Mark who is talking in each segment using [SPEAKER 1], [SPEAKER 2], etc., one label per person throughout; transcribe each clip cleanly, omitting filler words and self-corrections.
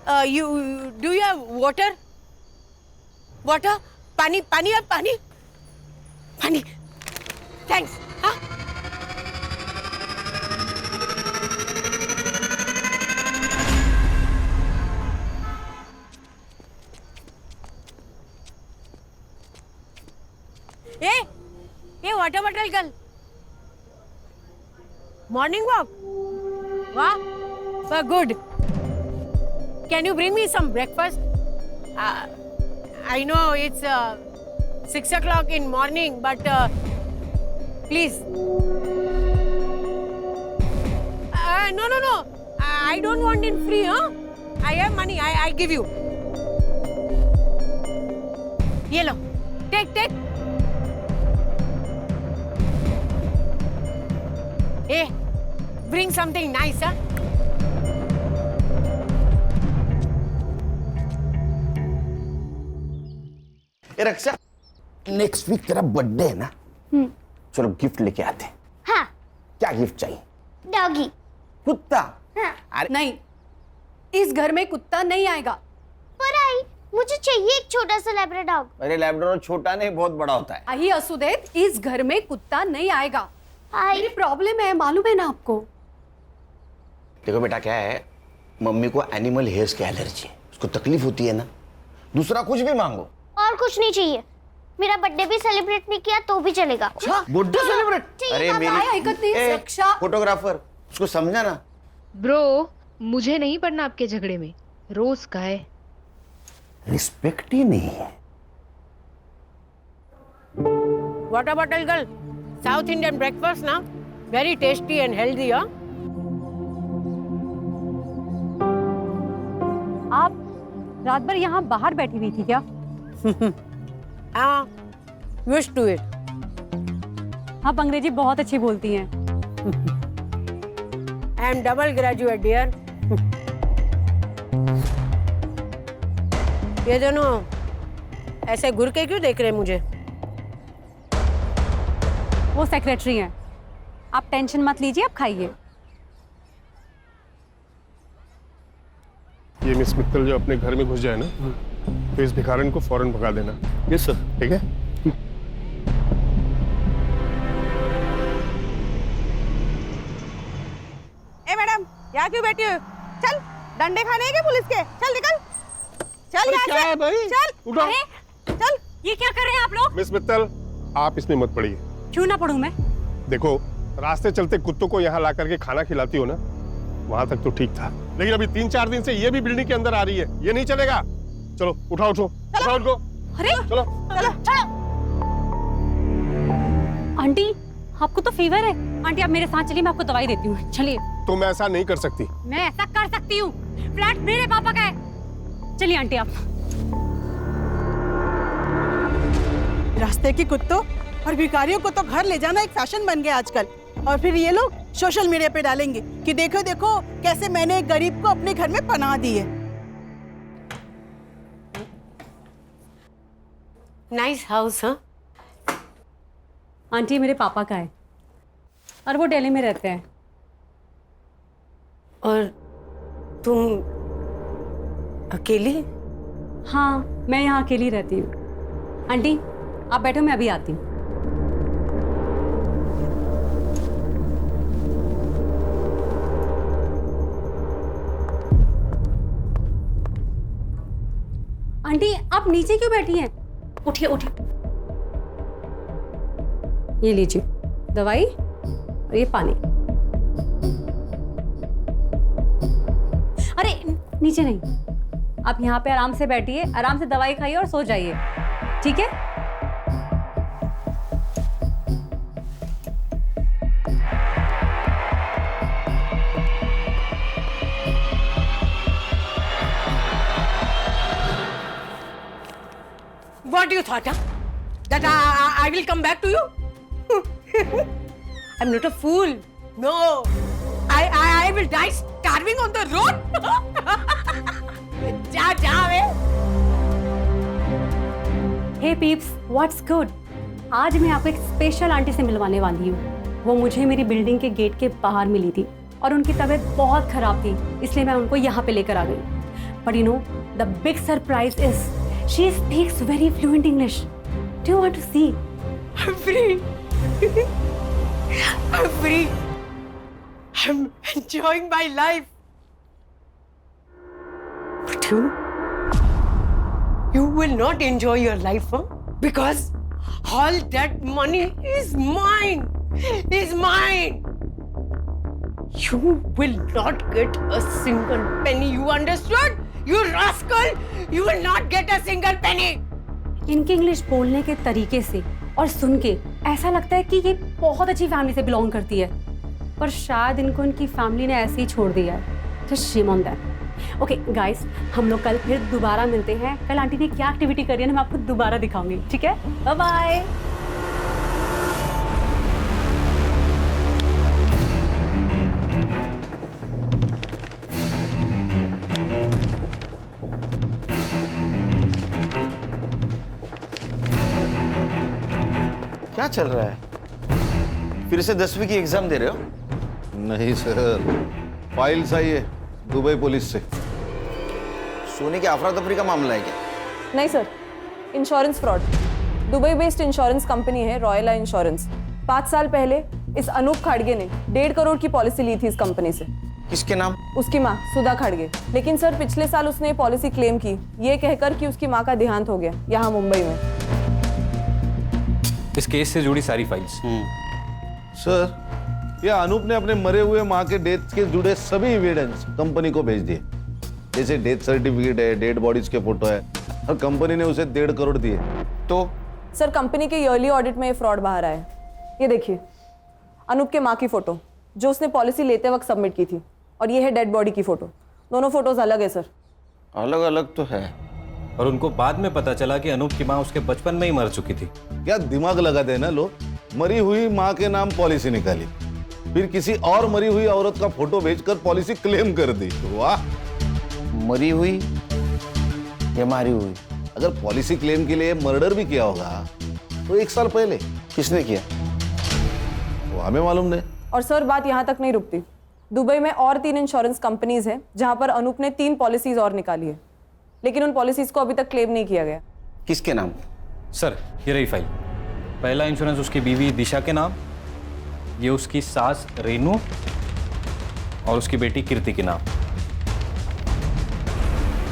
[SPEAKER 1] Do you have water? Water? पानी पानी है पानी? पानी. Thanks. हाँ? ये water bottle girl. Morning walk. Wow. Well, good. Can you bring me some breakfast? I know it's 6 o'clock in morning, but please. No. I don't want it free, huh? I have money. I give you. Ye lo. Take. Hey, bring something nice, huh?
[SPEAKER 2] A Raksha, next week तेरा birthday है ना? चलो gift लेके आते हैं।
[SPEAKER 3] हाँ।
[SPEAKER 2] क्या gift चाहिए?
[SPEAKER 3] डॉगी।
[SPEAKER 2] कुत्ता?
[SPEAKER 3] हाँ।
[SPEAKER 2] अरे
[SPEAKER 4] नहीं, इस घर में कुत्ता नहीं आएगा।
[SPEAKER 3] पर आई, मुझे चाहिए एक छोटा सा लैब्राडोर डॉग।
[SPEAKER 2] अरे लैब्राडोर छोटा नहीं, बहुत बड़ा होता है।
[SPEAKER 4] आई असुदेव, इस घर में कुत्ता नहीं आएगा।
[SPEAKER 3] आई।
[SPEAKER 4] मेरी प्रॉब्लम है, मालूम है ना आपको?
[SPEAKER 2] देखो बेटा, क्या है, मम्मी को एनिमल हेयर्स की एलर्जी है, उसको तकलीफ होती है ना। दूसरा कुछ भी मांगो।
[SPEAKER 3] और कुछ नहीं चाहिए। मेरा बर्थडे भी सेलिब्रेट नहीं किया तो भी चलेगा।
[SPEAKER 2] Birthday celebrate? अरे मेरी फोटोग्राफर, उसको समझा ना।
[SPEAKER 5] ब्रो, मुझे नहीं पड़ना आपके झगड़े में। रोज का है।
[SPEAKER 2] रिस्पेक्ट ही नहीं है।
[SPEAKER 1] Water bottle girl. South Indian breakfast ना, very tasty and healthy, huh?
[SPEAKER 4] आप रात भर यहाँ बाहर बैठी हुई थी क्या?
[SPEAKER 1] हाँ, used to it.
[SPEAKER 4] आप अंग्रेजी बहुत अच्छी बोलती हैं।
[SPEAKER 1] I am double graduate, dear. ये दोनों ऐसे घूर के क्यों देख रहे हैं मुझे?
[SPEAKER 4] वो सेक्रेटरी हैं। आप टेंशन मत लीजिए, आप खाइए।
[SPEAKER 6] ये मिस मित्तल जो अपने घर में घुस जाए ना, तो इस भिखारन को फौरन भगा देना। Yes sir. ठीक है।
[SPEAKER 7] ए मैडम, यहाँ क्यों बैठी हो? चल, डंडे खाने हैं क्या पुलिस के? चल निकल। चल यहाँ से।
[SPEAKER 6] क्या है भाई?
[SPEAKER 7] चल।
[SPEAKER 6] उठो।
[SPEAKER 7] चल।
[SPEAKER 4] ये क्या कर रहे हैं आप लोग?
[SPEAKER 6] मिस मित्तल, आप इसमें मत पड़िए।
[SPEAKER 4] क्यों ना पढ़ूं मैं?
[SPEAKER 6] देखो, रास्ते चलते कुत्तों को यहाँ ला करके खाना खिलाती हो ना, वहां तक तो ठीक था, लेकिन अभी 3-4 दिन से ये भी बिल्डिंग के अंदर आ रही है। ये नहीं चलेगा। चलो उठाओ उनको।
[SPEAKER 4] अरे
[SPEAKER 6] चलो।
[SPEAKER 4] आंटी, आपको तो फीवर है। आंटी आप मेरे साथ चलिए, मैं आपको दवाई देती हूँ। चलिए।
[SPEAKER 6] तुम ऐसा नहीं कर सकती।
[SPEAKER 4] मैं ऐसा कर सकती हूँ। फ्लैट मेरे पापा का है। चलिए आंटी आप।
[SPEAKER 7] रास्ते के कुत्तों और भिखारियों को तो घर ले जाना एक फैशन बन गया आजकल। और फिर ये लोग सोशल मीडिया पे डालेंगे कि देखो देखो कैसे मैंने एक गरीब को अपने घर में पनाह दी है।
[SPEAKER 1] नाइस हाउस, हाँ?
[SPEAKER 4] आंटी मेरे पापा का है और वो दिल्ली में रहते हैं।
[SPEAKER 1] और तुम अकेली?
[SPEAKER 4] हाँ, मैं यहाँ अकेली रहती हूँ। आंटी आप बैठो, मैं अभी आती हूँ। आंटी आप नीचे क्यों बैठी हैं? उठिए। ये लीजिए दवाई और ये पानी। अरे नीचे नहीं, आप यहाँ पे आराम से बैठिए, आराम से दवाई खाइए और सो जाइए, ठीक है?
[SPEAKER 1] What do you thought, huh? That I will come back to you? I'm not a fool. No. I will die starving on the road. जा वे.
[SPEAKER 4] Hey peeps, what's good? आज मैं आपको एक स्पेशल आंटी से मिलवाने वाली हूँ। वो मुझे मेरी बिल्डिंग के गेट के बाहर मिली थी और उनकी तबीयत बहुत खराब थी, इसलिए मैं उनको यहाँ पे लेकर आ गई। But you know, the big surprise is she speaks very fluent English. Do you want to see?
[SPEAKER 1] I'm free. I'm free. I'm enjoying my life. But you will not enjoy your life, huh? Because all that money is mine. Is mine. You will not get a single penny. You understood? You rascal! You will not get a single penny.
[SPEAKER 4] इनके English बोलने के तरीके से और सुन के ऐसा लगता है कि ये बहुत अच्छी फैमिली से बिलोंग करती है, पर शायद इनको इनकी फैमिली ने ऐसे ही छोड़ दिया है। Just shame on them. Okay guys, हम लोग कल फिर दोबारा मिलते हैं। कल आंटी ने क्या एक्टिविटी करी है ना मैं आपको दोबारा दिखाऊंगी, ठीक है? Bye bye.
[SPEAKER 2] क्या चल रहा है? फिर से 10वीं की एग्जाम दे रहे हो?
[SPEAKER 8] नहीं सर, फाइल्स आई है दुबई पुलिस से।
[SPEAKER 2] सोने की अफरा तफरी का मामला है क्या?
[SPEAKER 9] नहीं sir, insurance fraud. Dubai based insurance company है रॉयला इंश्योरेंस। 5 साल पहले इस अनूप खाड़गे ने 1.5 करोड़ की पॉलिसी ली थी इस कंपनी से।
[SPEAKER 2] किसके नाम?
[SPEAKER 9] उसकी माँ सुधा खाड़गे। लेकिन सर पिछले साल उसने ये पॉलिसी क्लेम की, ये कहकर कि उसकी माँ का देहांत हो गया यहाँ मुंबई में।
[SPEAKER 10] इस केस से जुड़ी सारी फाइल्स।
[SPEAKER 8] सर, यह अनूप ने अपने मरे हुए माँ के डेथ के जुड़े सभी एविडेंस कंपनी को भेज दिए, जैसे डेथ सर्टिफिकेट है, डेड बॉडीज के फोटो है, और कंपनी ने उसे 1.5 करोड़ दिए।
[SPEAKER 2] तो
[SPEAKER 9] सर कंपनी के ईयरली ऑडिट में ये फ्रॉड बाहर आया है। ये देखिए अनूप के माँ की फोटो जो उसने पॉलिसी लेते वक्त सबमिट की थी, और ये है डेड बॉडी की फोटो। दोनों फोटोज अलग है सर।
[SPEAKER 2] अलग अलग तो है,
[SPEAKER 10] और उनको बाद में पता चला कि अनूप की माँ उसके बचपन में ही मर चुकी थी।
[SPEAKER 8] क्या दिमाग लगाते हैं ना लोग। मरी हुई माँ के नाम पॉलिसी निकाली, फिर किसी और मरी हुई औरत का फोटो भेजकर पॉलिसी क्लेम कर दी। वाह।
[SPEAKER 2] मरी हुई या मारी हुई?
[SPEAKER 8] अगर पॉलिसी क्लेम के लिए मर्डर भी किया होगा तो 1 साल पहले।
[SPEAKER 2] किसने किया?
[SPEAKER 8] वो हमें मालूम नहीं।
[SPEAKER 9] और सर बात यहाँ तक नहीं रुकती। दुबई में और 3 इंश्योरेंस कंपनीज हैं जहाँ पर अनूप ने 3 पॉलिसीज और निकाली है, लेकिन उन पॉलिसीज को अभी तक क्लेम नहीं किया गया।
[SPEAKER 2] किसके नाम?
[SPEAKER 10] सर ये रही फाइल। पहला इंश्योरेंस उसकी बीवी दिशा के नाम, ये उसकी सास रेनू और उसकी बेटी कीर्ति के नाम।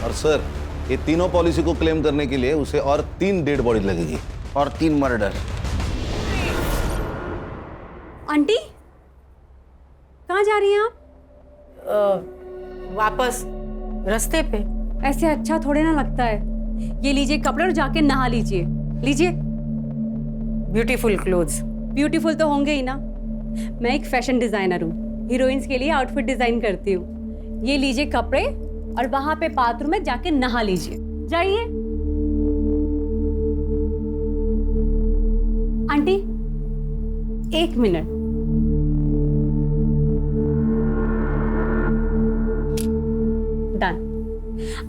[SPEAKER 8] और सर ये तीनों पॉलिसी को क्लेम करने के लिए उसे और 3 डेड बॉडी लगेगी
[SPEAKER 2] और 3 मर्डर।
[SPEAKER 4] आंटी कहाँ जा रही हैं आप?
[SPEAKER 1] वापस रास्ते पे।
[SPEAKER 4] ऐसे अच्छा थोड़े ना लगता है। ये लीजिए कपड़े और जाके नहा लीजिए। लीजिए।
[SPEAKER 1] Beautiful clothes.
[SPEAKER 4] ब्यूटीफुल तो होंगे ही ना, मैं एक फैशन डिजाइनर हूँ, हीरोइंस के लिए आउटफिट डिजाइन करती हूँ। ये लीजिए कपड़े और वहां पे बाथरूम में जाके नहा लीजिए। जाइए। Aunty 1 minute. डन।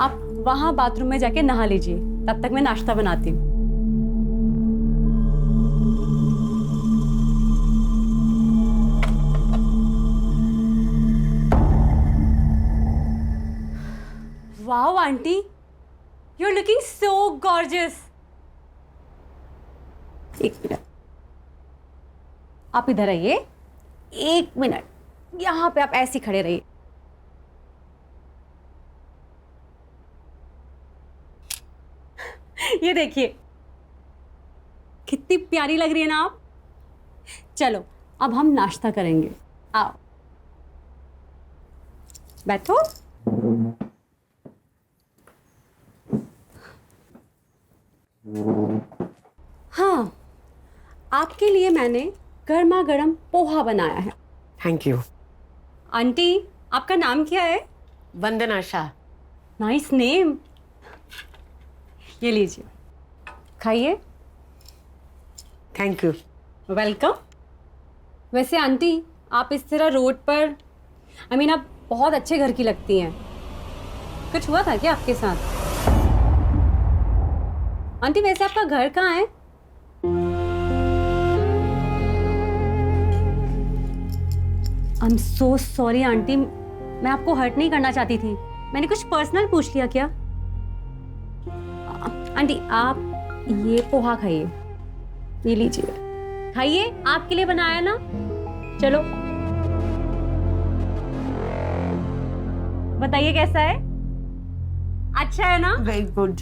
[SPEAKER 4] आप वहां बाथरूम में जाके नहा लीजिए, तब तक मैं नाश्ता बनाती हूँ। Wow aunty, you are looking so gorgeous. 1 minute, आप इधर आइए। 1 मिनट, यहां पे आप ऐसे खड़े रहिए। ये देखिए कितनी प्यारी लग रही है ना आप। चलो अब हम नाश्ता करेंगे, आओ बैठो। हाँ, आपके लिए मैंने गर्मा गर्म पोहा बनाया है।
[SPEAKER 1] Thank you.
[SPEAKER 4] आंटी आपका नाम क्या है?
[SPEAKER 1] वंदना शाह।
[SPEAKER 4] Nice name. ये लीजिए, खाइए।
[SPEAKER 1] Thank you.
[SPEAKER 4] वेलकम। वैसे आंटी आप इस तरह रोड पर आप बहुत अच्छे घर की लगती हैं। कुछ हुआ था क्या आपके साथ? आंटी वैसे आपका घर कहाँ है? I am so sorry aunty, मैं आपको हर्ट नहीं करना चाहती थी, मैंने कुछ पर्सनल पूछ लिया क्या? आंटी आप ये पोहा खाइए, ये लीजिए, खाइए, आपके लिए बनाया ना। चलो बताइए कैसा है? अच्छा है ना?
[SPEAKER 1] Very good.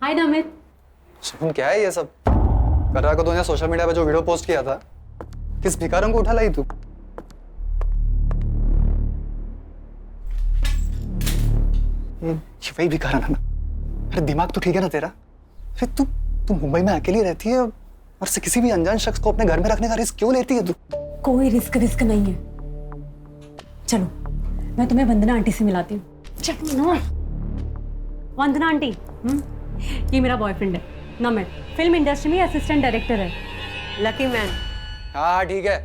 [SPEAKER 4] हाय नमित।
[SPEAKER 11] सुकून क्या है ये सब? कर रहा को तूने सोशल मीडिया पे जो वीडियो पोस्ट किया था, किस भिखारन को उठा लाई तू? ये वही भिखारन है ना? अरे दिमाग तो ठीक है ना तेरा? अरे तू मुंबई में अकेली रहती है और से किसी भी अनजान शख्स को अपने घर में रखने का रिस्क क्यों लेती है तू?
[SPEAKER 4] कोई रिस्क नहीं है। चलो मैं तुम्हें वंदना आंटी से मिलाती हूँ। चलो ना। वंदना आंटी, ये मेरा बॉयफ्रेंड है नमित, फिल्म इंडस्ट्री में असिस्टेंट डायरेक्टर है।
[SPEAKER 1] Lucky man.
[SPEAKER 11] हाँ ठीक है,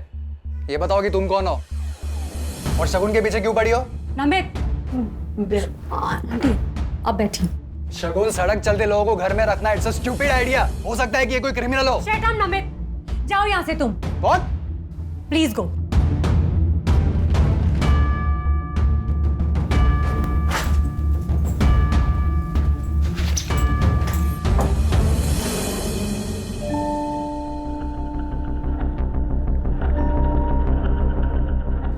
[SPEAKER 11] ये बताओ कि तुम कौन हो और शगुन के पीछे क्यों पड़ी हो?
[SPEAKER 4] नमित आंटी अब बैठी।
[SPEAKER 11] शगुन सड़क चलते लोगों को घर में रखना इट्स अ स्टूपिड आइडिया। हो सकता है कि ये कोई क्रिमिनल हो।
[SPEAKER 4] शट अप नमित, जाओ यहाँ से तुम।
[SPEAKER 11] कौन?
[SPEAKER 4] Please go.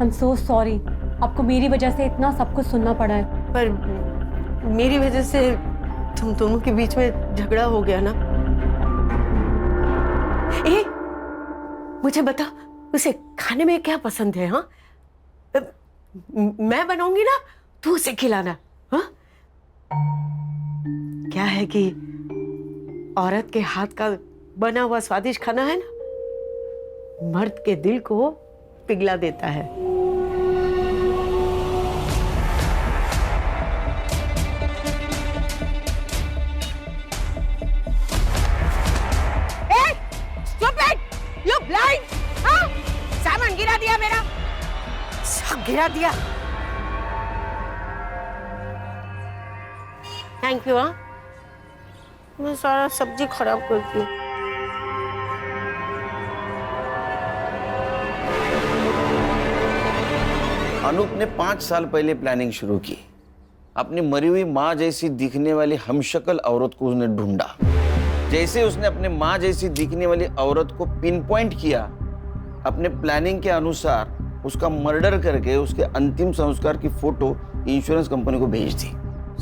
[SPEAKER 4] I'm so sorry, आपको मेरी वजह से इतना सब कुछ सुनना पड़ा है।
[SPEAKER 1] पर मेरी वजह से तुम दोनों के बीच में झगड़ा हो गया ना। ए, मुझे बता, उसे खाने में क्या पसंद है? हाँ, मैं बनाऊंगी ना, तू उसे खिलाना। हाँ, क्या है कि औरत के हाथ का बना हुआ स्वादिष्ट खाना है ना, मर्द के दिल को पिघला देता है। You blind? हाँ? सामान गिरा दिया मेरा, सब गिरा दिया। Thank you. हाँ, मैं सारा सब्जी खराब करती हूँ।
[SPEAKER 2] अनूप ने 5 साल पहले प्लानिंग शुरू की। अपनी मरी हुई माँ जैसी दिखने वाली हमशक्ल औरत को उसने ढूंढा। जैसे उसने अपने माँ जैसी दिखने वाली औरत को पिन पॉइंट किया, अपने प्लानिंग के अनुसार उसका मर्डर करके उसके अंतिम संस्कार की फोटो इंश्योरेंस कंपनी को भेज दी।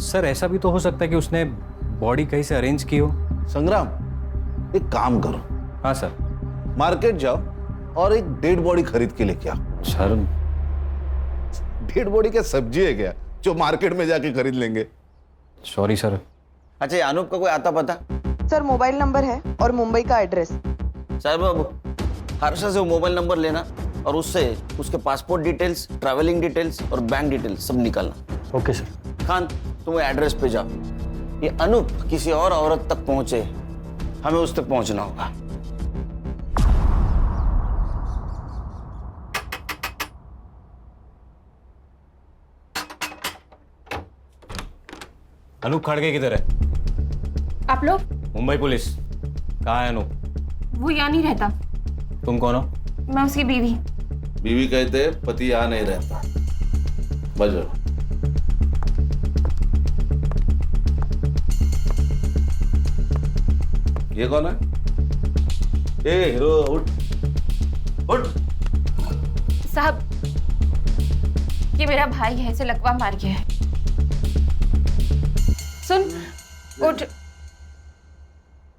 [SPEAKER 10] सर ऐसा भी तो हो सकता है कि उसने बॉडी कहीं से अरेंज की हो।
[SPEAKER 8] संग्राम, एक काम करो।
[SPEAKER 10] हाँ सर।
[SPEAKER 8] मार्केट जाओ और एक डेड बॉडी खरीद के लेके आओ।
[SPEAKER 10] सर
[SPEAKER 8] डेड बॉडी क्या सब्जी है क्या जो मार्केट में जाके खरीद लेंगे?
[SPEAKER 10] Sorry sir.
[SPEAKER 2] अच्छा, ये अनूप का कोई आता पता?
[SPEAKER 9] सर मोबाइल नंबर है और मुंबई का एड्रेस।
[SPEAKER 2] साहब, अब हर्षा से वो मोबाइल नंबर लेना और उससे उसके पासपोर्ट डिटेल्स, ट्रैवलिंग डिटेल्स और बैंक डिटेल्स सब निकालना।
[SPEAKER 11] Okay sir.
[SPEAKER 2] खान, तुम वो एड्रेस पे जाओ। ये अनूप किसी और औरत तक पहुंचे, हमें उस तक पहुंचना होगा।
[SPEAKER 10] अनूप खड़गे किधर है?
[SPEAKER 5] आप लोग?
[SPEAKER 10] मुंबई पुलिस। कहाँ है अनूप?
[SPEAKER 5] वो यहाँ नहीं रहता।
[SPEAKER 10] तुम कौन हो?
[SPEAKER 5] मैं उसकी बीवी।
[SPEAKER 8] बीवी कहते हैं, पति यहाँ नहीं रहता। बजो। ये कौन है? ए हीरो, उठ उठ।
[SPEAKER 5] साहब, ये मेरा भाई है, इसे लकवा मार गया है। सुन, उठ।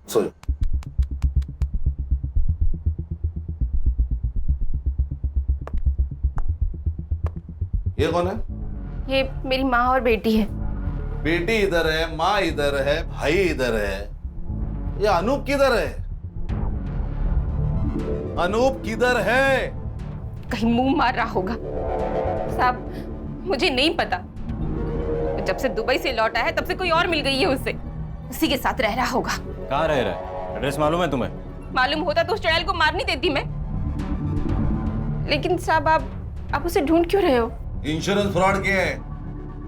[SPEAKER 8] सो ये कौन है?
[SPEAKER 5] ये मेरी माँ और बेटी है।
[SPEAKER 8] बेटी इधर है, माँ इधर है, भाई इधर है। ये अनूप किधर है? अनूप किधर है?
[SPEAKER 5] कहीं मुंह मार रहा होगा। साहब, मुझे नहीं पता। जब से दुबई से लौटा है तब से कोई और मिल गई है उसे, उसी के साथ रह रहा होगा।
[SPEAKER 10] कहाँ रह रहा है? एड्रेस मालूम है तुम्हें?
[SPEAKER 5] मालूम होता तो उस चुड़ैल को मार नहीं देती मैं। लेकिन साहब, आप उसे ढूंढ क्यों रहे हो?
[SPEAKER 8] इंश्योरेंस फ्रॉड किया है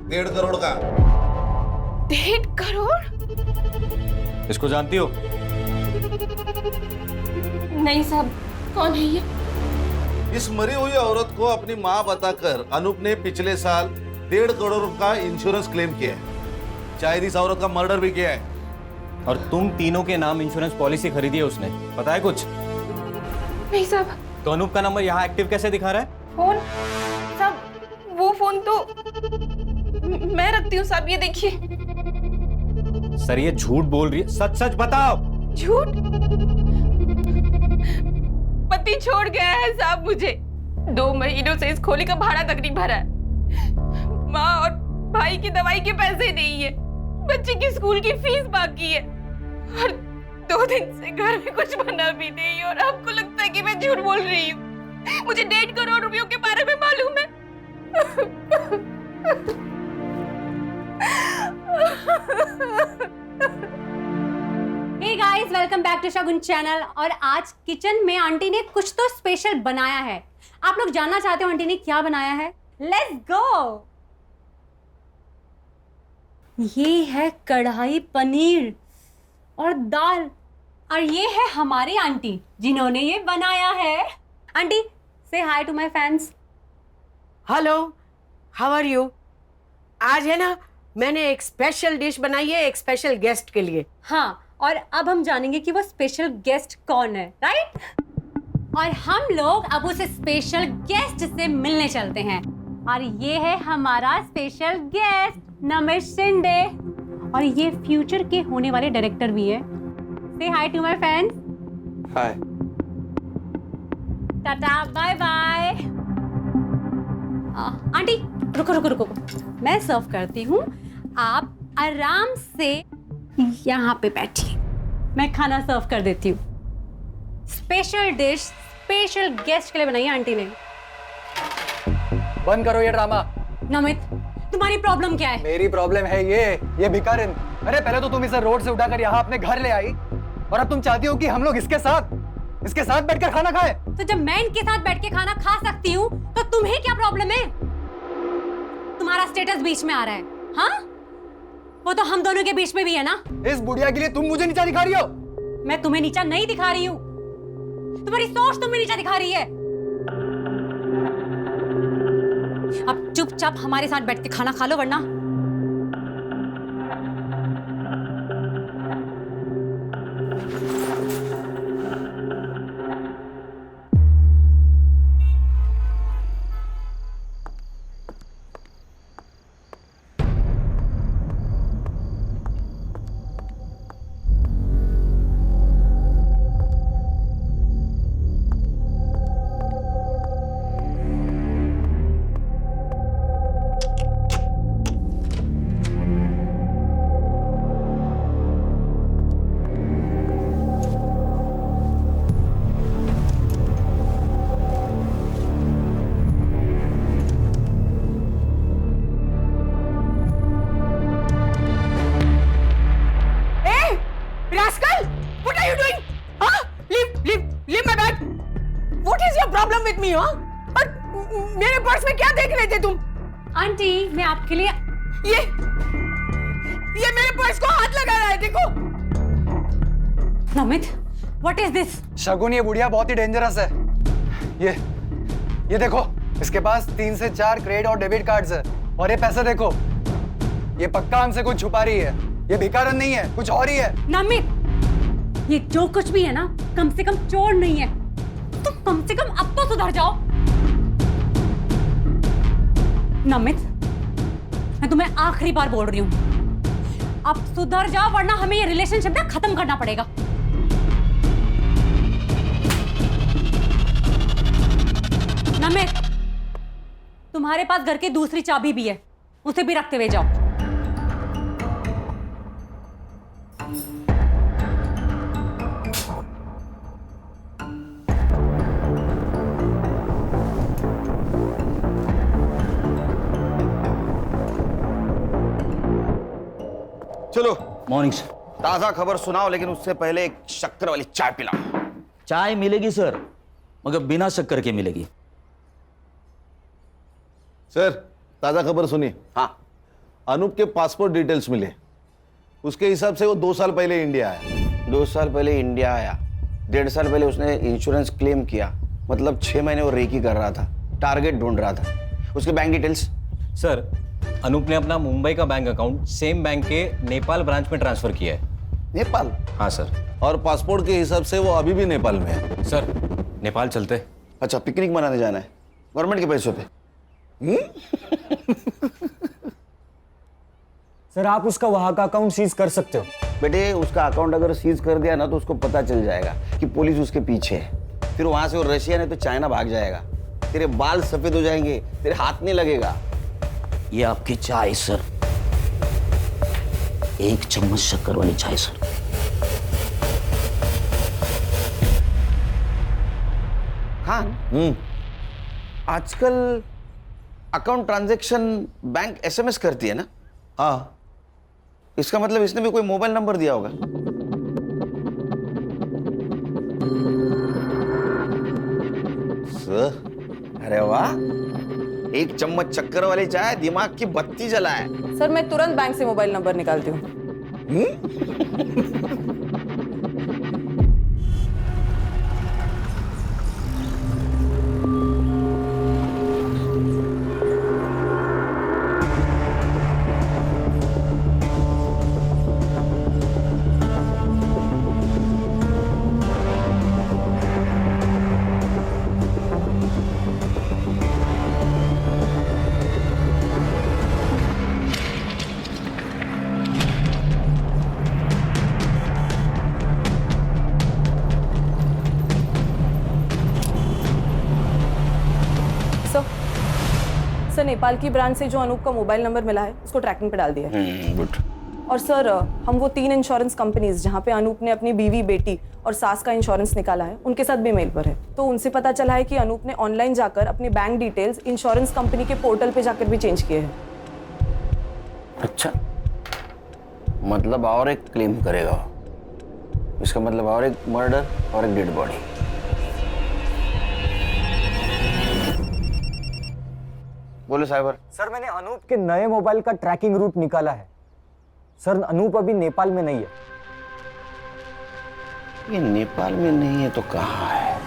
[SPEAKER 8] 1.5 करोड़ का।
[SPEAKER 5] 1.5 करोड़?
[SPEAKER 10] इसको जानती हो?
[SPEAKER 5] नहीं साहब, कौन है ये?
[SPEAKER 8] इस मरी हुई औरत को अपनी मां बताकर अनूप ने पिछले साल 1.5 करोड़ का इंश्योरेंस क्लेम किया है। शायद इस औरत का मर्डर भी किया है।
[SPEAKER 10] और तुम तीनों के नाम इंश्योरेंस पॉलिसी खरीदी है उसने, पता है कुछ?
[SPEAKER 5] नहीं साहब।
[SPEAKER 10] तो अनूप का नंबर यहाँ एक्टिव कैसे दिखा रहा है?
[SPEAKER 5] फोन साहब, वो फोन तो मैं रखती हूँ साहब, ये देखिए।
[SPEAKER 10] सर ये झूठ बोल रही है, सच सच बताओ।
[SPEAKER 5] झूठ? पति छोड़ गया है साहब मुझे। 2 महीनों से इस खोली का भाड़ा तक नहीं भरा है। माँ और भाई की दवाई के पैसे नहीं है, बच्चे की स्कूल की फीस बाकी है, और 2 दिन से घर में कुछ बना भी नहीं। और आपको लगता है कि मैं झूठ बोल रही हूँ? मुझे 1.5 करोड़ रुपयों के बारे में मालूम है।
[SPEAKER 4] Hey guys, welcome back to Shagun channel. और आज किचन में आंटी ने कुछ तो स्पेशल बनाया है। आप लोग जानना चाहते हो आंटी ने क्या बनाया है? Let's go. ये है कढ़ाई पनीर और दाल, और ये है हमारी आंटी जिन्होंने ये बनाया है। आंटी से hi to my fans.
[SPEAKER 1] Hello, how are you? आज है ना, मैंने एक स्पेशल डिश बनाई है एक स्पेशल गेस्ट के लिए।
[SPEAKER 4] हाँ, और अब हम जानेंगे कि वो स्पेशल गेस्ट कौन है, राइट? और हम लोग अब उस स्पेशल गेस्ट से मिलने चलते हैं। और ये है हमारा स्पेशल गेस्ट नमित शिंदे, और ये फ्यूचर के होने वाले डायरेक्टर भी है। से hi to my fans.
[SPEAKER 11] Hi.
[SPEAKER 4] Tata, bye bye. Aunty रुको रुको रुको, मैं सर्व करती हूँ, आप आराम से यहाँ पे बैठिए, मैं खाना सर्व कर देती हूँ। स्पेशल डिश स्पेशल गेस्ट के लिए बनाई है आंटी ने।
[SPEAKER 11] बंद करो ये ड्रामा।
[SPEAKER 4] नमित, तुम्हारी प्रॉब्लम क्या है?
[SPEAKER 11] मेरी प्रॉब्लम है ये भिखारिन। अरे पहले तो तुम इसे रोड से उठाकर यहाँ अपने घर ले आई, और अब तुम चाहती हो कि हम लोग इसके साथ बैठकर खाना खाएं।
[SPEAKER 4] तो जब मैं इनके साथ बैठ के खाना खा सकती हूँ तो तुम्हें क्या प्रॉब्लम है? तुम्हारा स्टेटस बीच में आ रहा है, हाँ? वो तो हम दोनों के बीच में भी है ना।
[SPEAKER 11] इस बुढ़िया के लिए तुम मुझे नीचा दिखा रही हो?
[SPEAKER 4] मैं तुम्हें नीचा नहीं दिखा रही हूँ, तुम्हारी सोच तुम्हें नीचा दिखा रही है। अब चुपचाप हमारे साथ बैठ के खाना खा लो, वरना
[SPEAKER 1] मेरे पर्स में क्या देख रहे थे तुम?
[SPEAKER 4] आंटी, मैं आपके लिए
[SPEAKER 1] ये मेरे पर्स को हाथ लगा रहा है, देखो।
[SPEAKER 4] Namit, what is this?
[SPEAKER 11] Shagun, ये बुढ़िया बहुत ही डेंजरस है। ये देखो, इसके पास 3 से 4 क्रेडिट और डेबिट कार्ड्स है, और ये पैसे देखो, ये पक्का हमसे कुछ छुपा रही है। ये भिखारन नहीं है, कुछ और ही है।
[SPEAKER 4] नमित, ये जो कुछ भी है ना, कम से कम चोर नहीं है। तुम कम से कम अब तो सुधर जाओ। नमित, मैं तुम्हें आखिरी बार बोल रही हूँ, अब सुधर जाओ, वरना हमें ये रिलेशनशिप ना खत्म करना पड़ेगा। नमित, तुम्हारे पास घर की दूसरी चाबी भी है, उसे भी रखते हुए जाओ।
[SPEAKER 2] चलो,
[SPEAKER 10] मॉर्निंग सर।
[SPEAKER 2] ताजा खबर सुनाओ, लेकिन उससे पहले एक शक्कर वाली चाय पिलाओ।
[SPEAKER 12] चाय मिलेगी सर, मगर बिना शक्कर के मिलेगी।
[SPEAKER 8] सर, ताजा खबर सुनिए।
[SPEAKER 2] हाँ,
[SPEAKER 8] अनूप के पासपोर्ट डिटेल्स मिले। उसके हिसाब से वो 2 साल पहले इंडिया आया।
[SPEAKER 2] 2 साल पहले इंडिया आया, 1.5 साल पहले उसने इंश्योरेंस क्लेम किया, मतलब 6 महीने वो रेकी कर रहा था, टारगेट ढूंढ रहा था। उसके बैंक डिटेल्स?
[SPEAKER 10] सर, अनूप ने अपना मुंबई का बैंक अकाउंट सेम बैंक के नेपाल ब्रांच में ट्रांसफर किया है।
[SPEAKER 2] नेपाल?
[SPEAKER 10] हाँ सर।
[SPEAKER 8] और पासपोर्ट के हिसाब से वो अभी भी नेपाल में है।
[SPEAKER 10] सर, नेपाल चलते।
[SPEAKER 2] अच्छा, पिकनिक मनाने जाना है गवर्नमेंट के पैसों पे?
[SPEAKER 11] सर आप उसका वहां का अकाउंट सीज कर सकते हो।
[SPEAKER 2] बेटे, उसका अकाउंट अगर सीज कर दिया ना तो उसको पता चल जाएगा कि पुलिस उसके पीछे है। फिर वहां से वो रशिया नहीं तो चाइना भाग जाएगा। तेरे बाल सफेद हो जाएंगे, तेरे हाथ नहीं लगेगा।
[SPEAKER 12] ये आपकी चाय सर, 1 चम्मच शक्कर वाली चाय सर।
[SPEAKER 2] खान, आजकल अकाउंट ट्रांजैक्शन बैंक एसएमएस करती है ना?
[SPEAKER 8] हाँ,
[SPEAKER 2] इसका मतलब इसने भी कोई मोबाइल नंबर दिया होगा।
[SPEAKER 8] सर
[SPEAKER 2] अरे वाह, 1 चम्मच चक्कर वाली चाय दिमाग की बत्ती जलाए।
[SPEAKER 9] सर मैं तुरंत बैंक से मोबाइल नंबर निकालती हूँ। सर नेपाल की ब्रांच से जो अनूप का मोबाइल नंबर मिला है उसको ट्रैकिंग पे डाल दिया है।
[SPEAKER 2] गुड।
[SPEAKER 9] और सर हम वो 3 इंश्योरेंस कंपनीज जहाँ पे अनूप ने अपनी बीवी, बेटी और सास का इंश्योरेंस निकाला है उनके साथ भी मेल पर है। तो उनसे पता चला है कि अनूप ने ऑनलाइन जाकर अपनी बैंक डिटेल्स इंश्योरेंस कंपनी के पोर्टल पे जाकर भी चेंज किए हैं।
[SPEAKER 2] अच्छा, मतलब और एक क्लेम करेगा वो। इसका मतलब और एक मर्डर और एक डेड बॉडी। बोलो साइबर।
[SPEAKER 11] सर मैंने अनूप के नए मोबाइल का ट्रैकिंग रूट निकाला है। सर अनूप अभी नेपाल में नहीं है।
[SPEAKER 2] ये नेपाल में नहीं है तो कहाँ है?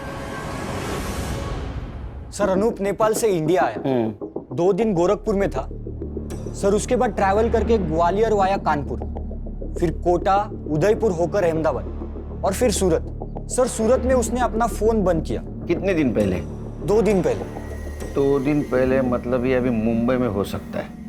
[SPEAKER 11] सर अनूप नेपाल से इंडिया आया, 2 दिन गोरखपुर में था सर। उसके बाद ट्रैवल करके ग्वालियर वाया कानपुर, फिर कोटा, उदयपुर होकर अहमदाबाद और फिर सूरत। सर सूरत में उसने अपना फोन बंद किया।
[SPEAKER 2] कितने दिन पहले?
[SPEAKER 11] 2 दिन पहले।
[SPEAKER 2] 2 दिन पहले मतलब ये अभी मुंबई में हो सकता है।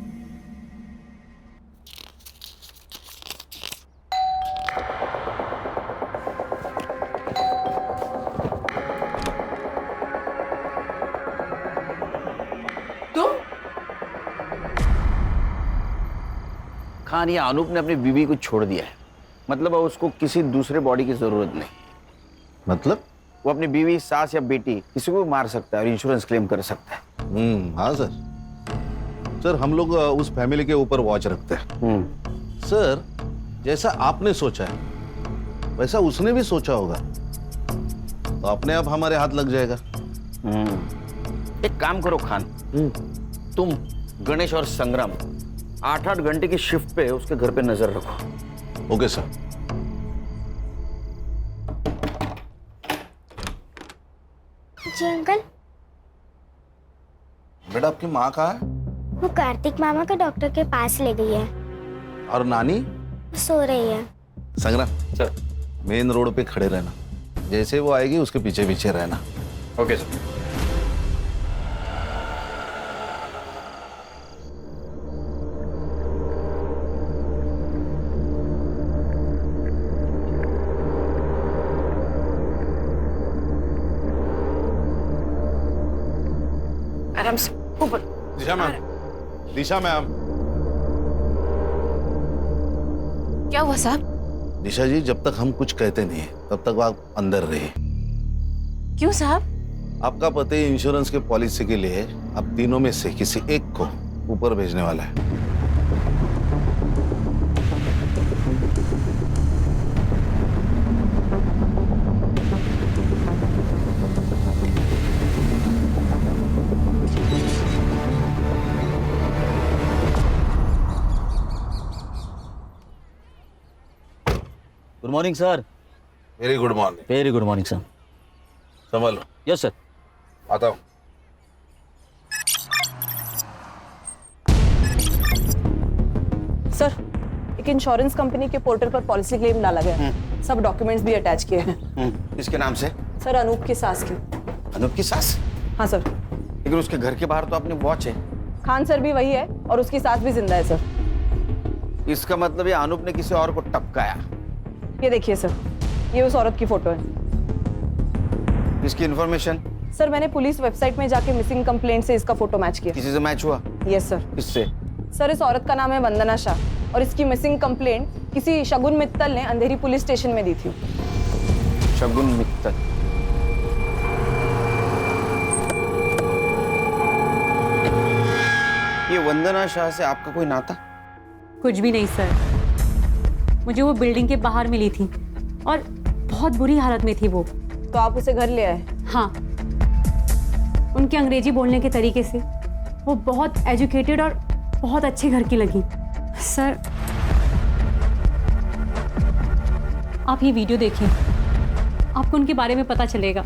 [SPEAKER 2] खान, या अनूप ने अपनी बीवी को छोड़ दिया है, मतलब अब उसको किसी दूसरे बॉडी की जरूरत नहीं।
[SPEAKER 8] मतलब
[SPEAKER 2] वो अपनी बीवी, सास या बेटी किसी को भी मार सकता है और इंश्योरेंस क्लेम कर सकता है।
[SPEAKER 8] हाँ सर। सर हम लोग उस फैमिली के ऊपर वॉच रखते हैं। सर जैसा आपने सोचा है वैसा उसने भी सोचा होगा, तो अपने आप हमारे हाथ लग जाएगा।
[SPEAKER 2] एक काम करो खान, तुम गणेश और संग्राम 8-8 घंटे की शिफ्ट पे उसके घर पे नजर रखो।
[SPEAKER 8] Okay sir.
[SPEAKER 3] जी अंकल।
[SPEAKER 8] बेटा आपकी माँ कहाँ है?
[SPEAKER 3] वो कार्तिक मामा का डॉक्टर के पास ले गई है।
[SPEAKER 8] और नानी?
[SPEAKER 3] सो रही है।
[SPEAKER 8] संग्राम सर, मेन रोड पे खड़े रहना, जैसे वो आएगी उसके पीछे पीछे रहना।
[SPEAKER 10] Okay sir.
[SPEAKER 1] आराम से ऊपर।
[SPEAKER 8] दिशा मैम, दिशा मैम।
[SPEAKER 5] क्या हुआ साहब?
[SPEAKER 8] दिशा जी, जब तक हम कुछ कहते नहीं तब तक आप अंदर रहिए।
[SPEAKER 5] क्यों साहब?
[SPEAKER 8] आपका पति इंश्योरेंस के पॉलिसी के लिए आप तीनों में से किसी एक को ऊपर भेजने वाला है।
[SPEAKER 12] Morning sir.
[SPEAKER 8] Very good morning.
[SPEAKER 12] Very good morning sir.
[SPEAKER 8] संभालो।
[SPEAKER 12] Yes sir.
[SPEAKER 8] आता हूँ।
[SPEAKER 9] सर, एक इंश्योरेंस कंपनी के पोर्टल पर पॉलिसी क्लेम डाला गया है। सब डॉक्यूमेंट्स भी अटैच किए हैं।
[SPEAKER 2] किसके नाम से?
[SPEAKER 9] सर, अनूप की सास की।
[SPEAKER 2] अनूप की सास?
[SPEAKER 9] हाँ सर।
[SPEAKER 2] लेकिन उसके घर के बाहर तो अपनी वॉच है।
[SPEAKER 9] खान सर भी वही है और उसकी सास भी जिंदा है सर।
[SPEAKER 2] इसका मतलब ये अनूप ने किसी और को टपकाया।
[SPEAKER 9] ये देखिए सर, ये उस औरत की फोटो है।
[SPEAKER 2] इसकी इंफॉर्मेशन?
[SPEAKER 9] सर, मैंने पुलिस वेबसाइट में जाके मिसिंग कंप्लेंट से इसका फोटो मैच किया।
[SPEAKER 2] किसी से मैच हुआ?
[SPEAKER 9] Yes sir.
[SPEAKER 2] किससे?
[SPEAKER 9] सर, इस औरत का नाम है वंदना शाह और इसकी मिसिंग कंप्लेंट किसी शगुन मित्तल ने अंधेरी पुलिस स्टेशन में दी थी।
[SPEAKER 2] शगुन मित्तल? ये वंदना शाह से आपका कोई नाता?
[SPEAKER 4] कुछ भी नहीं सर, मुझे वो बिल्डिंग के बाहर मिली थी और बहुत बुरी हालत में थी वो।
[SPEAKER 9] तो आप उसे घर ले आए?
[SPEAKER 4] हाँ, उनके अंग्रेजी बोलने के तरीके से वो बहुत एजुकेटेड और बहुत अच्छे घर की लगी। सर, आप ये वीडियो देखिए, आपको उनके बारे में पता चलेगा।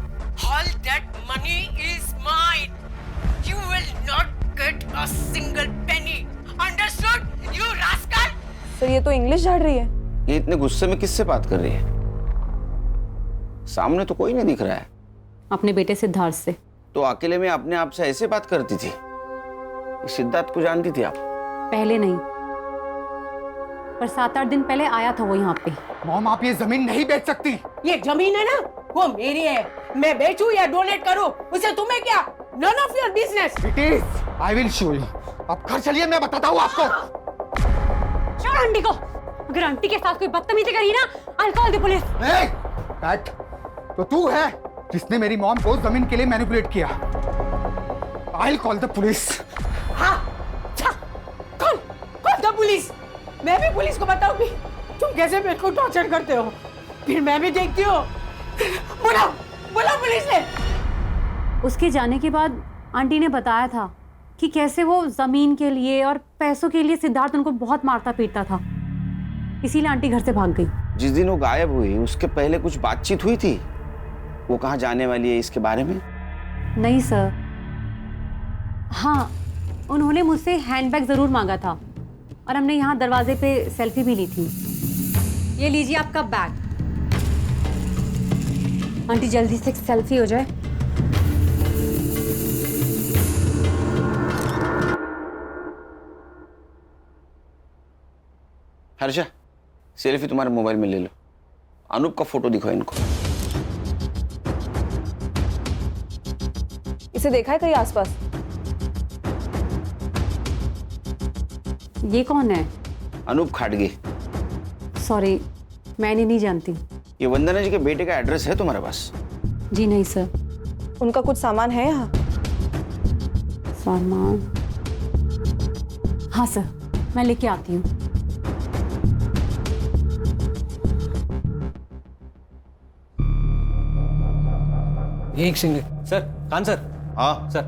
[SPEAKER 1] All that money is mine. You will not get a single penny. Understood, you rascal?
[SPEAKER 9] Sir, ये तो इंग्लिश झाड़ रही है।
[SPEAKER 2] ये इतने गुस्से में किससे बात कर रही है? सामने तो कोई नहीं दिख रहा है।
[SPEAKER 4] अपने बेटे सिद्धार्थ से।
[SPEAKER 2] तो अकेले में अपने आप से ऐसे बात करती थी? सिद्धार्थ को जानती थी आप?
[SPEAKER 4] पहले नहीं, पर 7-8 दिन पहले आया था वो यहाँ पे।
[SPEAKER 11] मॉम, आप ये जमीन नहीं बेच सकती।
[SPEAKER 1] ये जमीन है ना, वो मेरी है। मैं बेचूं या डोनेट करूं, उसे तुम्हें क्या? None of your business.
[SPEAKER 11] It is. I will show you. आप घर चलिए, मैं बताता हूँ आपको।
[SPEAKER 4] छोड़ आंटी को। अगर आंटी के साथ कोई बदतमीजी करी ना, I'll call the police.
[SPEAKER 11] बैठ। तो तू है जिसने मेरी मॉम को जमीन के लिए मैनिपुलेट किया। I call the police.
[SPEAKER 1] हाँ, अच्छा, कौन द पुलिस? मैं भी पुलिस को बताऊंगी तुम कैसे मेरे को टॉर्चर करते हो। फिर मैं भी देखती हूँ। बुलाओ पुलिस ने।
[SPEAKER 4] उसके जाने के बाद आंटी ने बताया था कि कैसे वो जमीन के लिए और पैसों के लिए सिद्धार्थ उनको बहुत मारता पीटता था, इसीलिए आंटी घर से भाग गई।
[SPEAKER 2] जिस दिन वो गायब हुई उसके पहले कुछ बातचीत हुई थी? वो कहाँ जाने वाली है इसके बारे में?
[SPEAKER 4] नहीं सर। हाँ, उन्होंने मुझसे हैंडबैग जरूर मांगा था और हमने यहाँ दरवाजे पे सेल्फी भी ली थी। ये लीजिए आपका बैग। आंटी जल्दी से एक सेल्फी हो जाए।
[SPEAKER 2] हर्षा, सेल्फी तुम्हारे मोबाइल में ले लो। अनूप का फोटो दिखाओ इनको।
[SPEAKER 9] इसे देखा है कहीं आसपास?
[SPEAKER 4] ये कौन है?
[SPEAKER 2] अनूप खाटगे।
[SPEAKER 4] सॉरी, मैंने नहीं जानती।
[SPEAKER 2] ये वंदना जी के बेटे का एड्रेस है तुम्हारे पास?
[SPEAKER 4] जी नहीं सर।
[SPEAKER 9] उनका कुछ सामान है यहाँ?
[SPEAKER 4] सामान? हाँ सर, मैं लेके आती हूँ।
[SPEAKER 10] एक सेकंड सर। खान सर।
[SPEAKER 2] हाँ
[SPEAKER 10] सर,